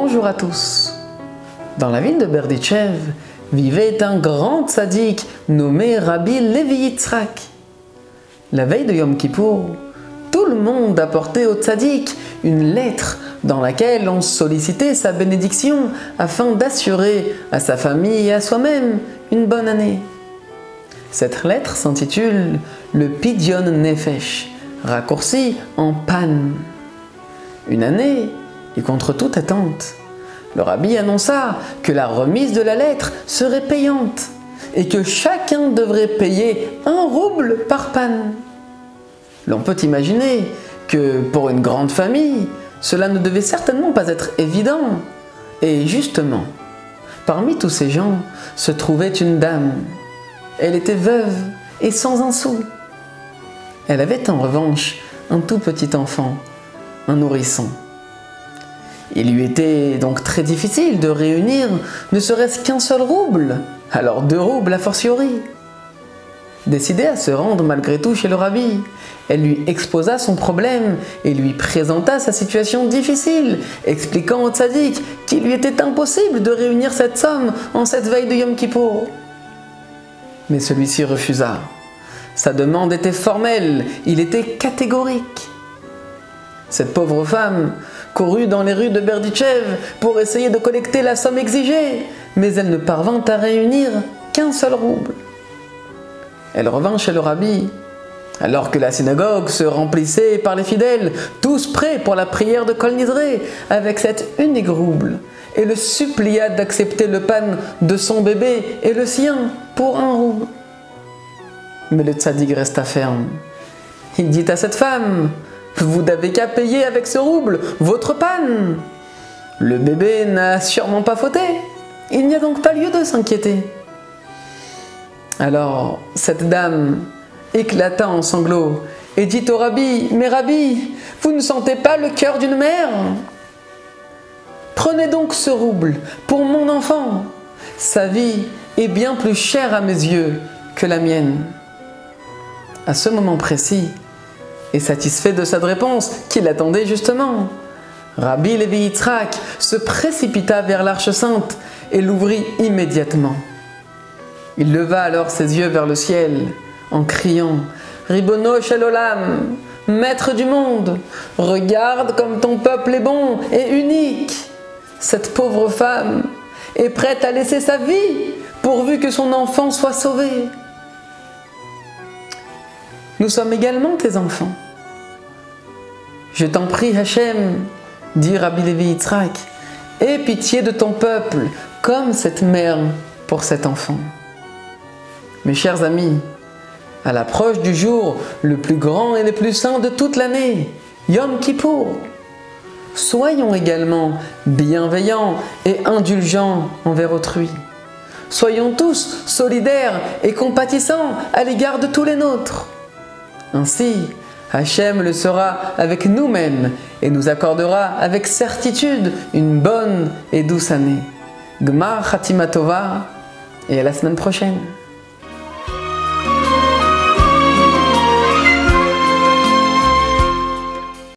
Bonjour à tous. Dans la ville de Berditchev vivait un grand tzaddik nommé Rabbi Levi Yitzhak. La veille de Yom Kippour, tout le monde apportait au tzaddik une lettre dans laquelle on sollicitait sa bénédiction afin d'assurer à sa famille et à soi-même une bonne année. Cette lettre s'intitule le Pidyon Nefesh, raccourci en panne. Une année, et contre toute attente, le rabbi annonça que la remise de la lettre serait payante et que chacun devrait payer 1 rouble par panne. L'on peut imaginer que pour une grande famille, cela ne devait certainement pas être évident. Et justement, parmi tous ces gens se trouvait une dame. Elle était veuve et sans un sou. Elle avait en revanche un tout petit enfant, un nourrisson. Il lui était donc très difficile de réunir ne serait-ce qu'un seul rouble, alors 2 roubles a fortiori. Décidée à se rendre malgré tout chez le rabbi, elle lui exposa son problème et lui présenta sa situation difficile, expliquant au tzaddik qu'il lui était impossible de réunir cette somme en cette veille de Yom Kippour. Mais celui-ci refusa. Sa demande était formelle, il était catégorique. Cette pauvre femme courut dans les rues de Berditchev pour essayer de collecter la somme exigée, mais elle ne parvint à réunir qu'un seul rouble. Elle revint chez le rabbi, alors que la synagogue se remplissait par les fidèles, tous prêts pour la prière de Kol Nidré, avec cet unique rouble, et le supplia d'accepter le pan de son bébé et le sien pour 1 rouble. Mais le tzaddik resta ferme. Il dit à cette femme: vous n'avez qu'à payer avec ce rouble votre panne. Le bébé n'a sûrement pas fauté. Il n'y a donc pas lieu de s'inquiéter. Alors cette dame éclata en sanglots et dit au rabbi: mais rabbi, vous ne sentez pas le cœur d'une mère? Prenez donc ce rouble pour mon enfant. Sa vie est bien plus chère à mes yeux que la mienne. À ce moment précis, et satisfait de cette réponse qu'il attendait justement, Rabbi Levi Yitzhak se précipita vers l'Arche Sainte et l'ouvrit immédiatement. Il leva alors ses yeux vers le ciel en criant: Ribono Shel Olam, Maître du monde, regarde comme ton peuple est bon et unique. Cette pauvre femme est prête à laisser sa vie pourvu que son enfant soit sauvé. Nous sommes également tes enfants. Je t'en prie, Hachem, dit Rabbi Levi Yitzhak, aie pitié de ton peuple, comme cette mère pour cet enfant. Mes chers amis, à l'approche du jour le plus grand et le plus saint de toute l'année, Yom Kippour, soyons également bienveillants et indulgents envers autrui. Soyons tous solidaires et compatissants à l'égard de tous les nôtres. Ainsi, Hachem le sera avec nous-mêmes et nous accordera avec certitude une bonne et douce année. Gmar Chatima Tova, et à la semaine prochaine.